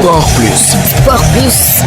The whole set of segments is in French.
Sport Plus. Sport Plus.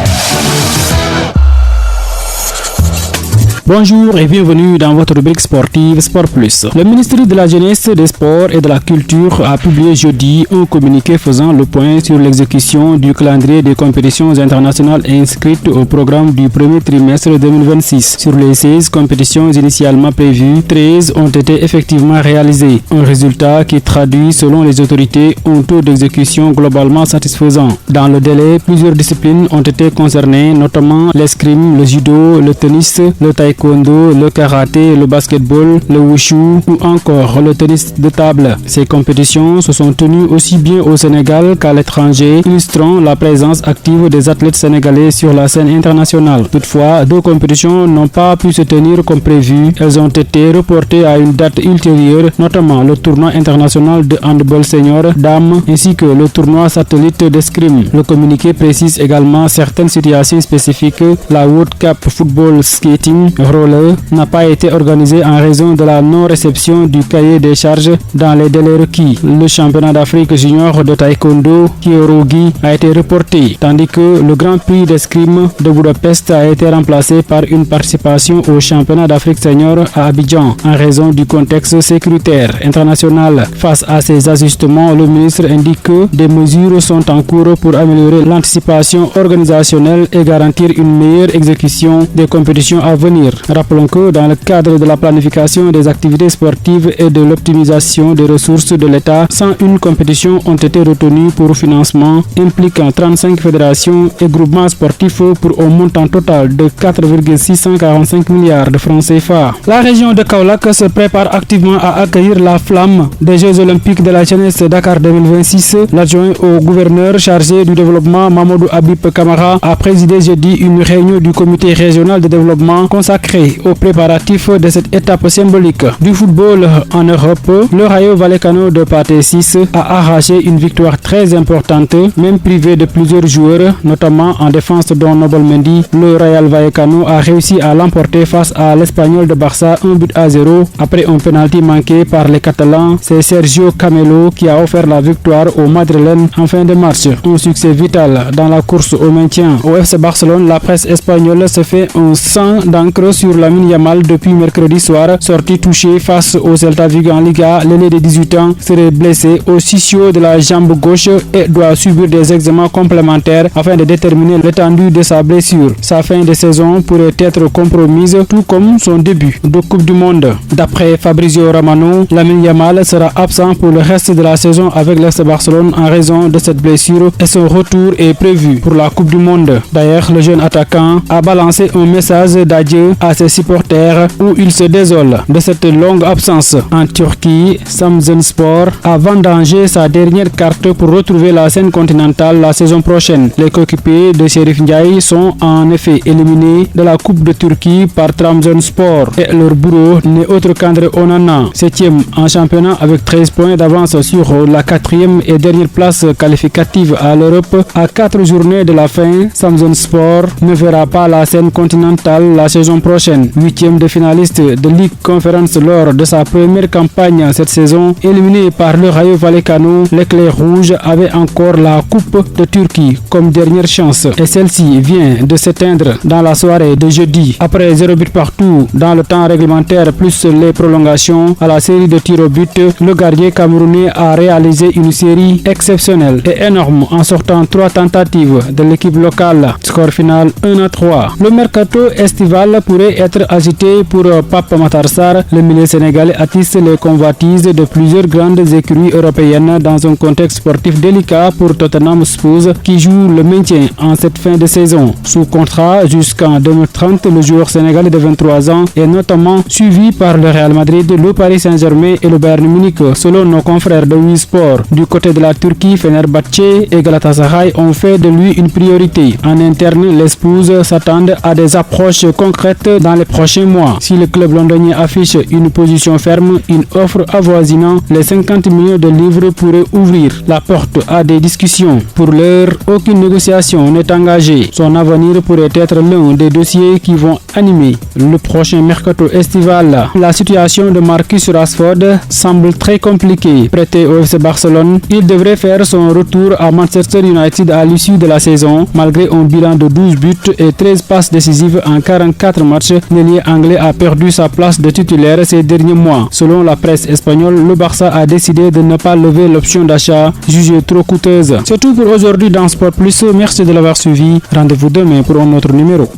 Bonjour et bienvenue dans votre rubrique sportive Sport Plus. Le ministère de la Jeunesse, des Sports et de la Culture a publié jeudi un communiqué faisant le point sur l'exécution du calendrier des compétitions internationales inscrites au programme du premier trimestre 2026. Sur les 16 compétitions initialement prévues, 13 ont été effectivement réalisées. Un résultat qui traduit, selon les autorités, un taux d'exécution globalement satisfaisant. Dans le délai, plusieurs disciplines ont été concernées, notamment l'escrime, le judo, le tennis, le taekwondo, le karaté, le basketball, le wushu ou encore le tennis de table. Ces compétitions se sont tenues aussi bien au Sénégal qu'à l'étranger, illustrant la présence active des athlètes sénégalais sur la scène internationale. Toutefois, deux compétitions n'ont pas pu se tenir comme prévu. Elles ont été reportées à une date ultérieure, notamment le tournoi international de handball senior dames ainsi que le tournoi satellite d'escrime. Le communiqué précise également certaines situations spécifiques. La World Cup Football Skating Roller n'a pas été organisé en raison de la non-réception du cahier des charges dans les délais requis. Le championnat d'Afrique junior de taekwondo Kyorugi a été reporté, tandis que le Grand Prix d'escrime de Budapest a été remplacé par une participation au championnat d'Afrique senior à Abidjan en raison du contexte sécuritaire international. Face à ces ajustements, le ministre indique que des mesures sont en cours pour améliorer l'anticipation organisationnelle et garantir une meilleure exécution des compétitions à venir. Rappelons que dans le cadre de la planification des activités sportives et de l'optimisation des ressources de l'État, 101 compétitions ont été retenues pour financement, impliquant 35 fédérations et groupements sportifs pour un montant total de 4,645 milliards de francs CFA. La région de Kaolack se prépare activement à accueillir la flamme des Jeux Olympiques de la jeunesse Dakar 2026. L'adjoint au gouverneur chargé du développement, Mamadou Habib Kamara, a présidé jeudi une réunion du comité régional de développement consacré aux préparatifs de cette étape symbolique. Du football en Europe, le Rayo Vallecano de Pathé 6 a arraché une victoire très importante, même privé de plusieurs joueurs, notamment en défense dont Nobel Mendy. Le Real Vallecano a réussi à l'emporter face à l'Espagnol de Barça 1-0 après un penalty manqué par les Catalans. C'est Sergio Camelo qui a offert la victoire aux Madrilènes en fin de match. Un succès vital dans la course au maintien. Au FC Barcelone, la presse espagnole se fait un sang d'encre sur Lamine Yamal depuis mercredi soir. Sorti touché face au Celta Vigo en Liga, l'aîné de 18 ans serait blessé au ischio de la jambe gauche et doit subir des examens complémentaires afin de déterminer l'étendue de sa blessure. Sa fin de saison pourrait être compromise, tout comme son début de Coupe du Monde. D'après Fabrizio Romano, Lamine Yamal sera absent pour le reste de la saison avec l'FC Barcelone en raison de cette blessure et son retour est prévu pour la Coupe du Monde. D'ailleurs, le jeune attaquant a balancé un message d'adieu à ses supporters où il se désole de cette longue absence. En Turquie, Samsunspor a vendangé sa dernière carte pour retrouver la scène continentale la saison prochaine. Les coéquipiers de Şerif Ndiaye sont en effet éliminés de la Coupe de Turquie par Trabzonspor et leur bourreau n'est autre qu'André Onana, 7e en championnat avec 13 points d'avance sur la 4e et dernière place qualificative à l'Europe. À 4 journées de la fin, Samsunspor ne verra pas la scène continentale la saison prochaine. 8e de finaliste de Ligue Conférence lors de sa première campagne cette saison, éliminé par le Rayo Vallecano, l'éclair rouge avait encore la Coupe de Turquie comme dernière chance et celle-ci vient de s'éteindre dans la soirée de jeudi. Après 0 but partout dans le temps réglementaire plus les prolongations à la série de tirs au but, le gardien camerounais a réalisé une série exceptionnelle et énorme en sortant 3 tentatives de l'équipe locale. Score final 1-3. Le mercato estival pourrait être agité pour Pape Matar Sarr. Le milieu sénégalais attise les convoitises de plusieurs grandes écuries européennes dans un contexte sportif délicat pour Tottenham Hotspur qui joue le maintien en cette fin de saison. Sous contrat jusqu'en 2030, le joueur sénégalais de 23 ans est notamment suivi par le Real Madrid, le Paris Saint-Germain et le Bayern Munich, selon nos confrères de Wii Sport. Du côté de la Turquie, Fenerbahçe et Galatasaray ont fait de lui une priorité. En interne, les Spurs s'attendent à des approches concrètes directe dans les prochains mois. Si le club londonien affiche une position ferme, une offre avoisinant les 50 millions de livres pourrait ouvrir la porte à des discussions. Pour l'heure, aucune négociation n'est engagée. Son avenir pourrait être l'un des dossiers qui vont animer le prochain mercato estival. La situation de Marcus Rashford semble très compliquée. Prêté au FC Barcelone, il devrait faire son retour à Manchester United à l'issue de la saison. Malgré un bilan de 12 buts et 13 passes décisives en 44 matchs, l'ailier anglais a perdu sa place de titulaire ces derniers mois. Selon la presse espagnole, le Barça a décidé de ne pas lever l'option d'achat jugée trop coûteuse. C'est tout pour aujourd'hui dans Sport Plus. Merci de l'avoir suivi. Rendez-vous demain pour un autre numéro.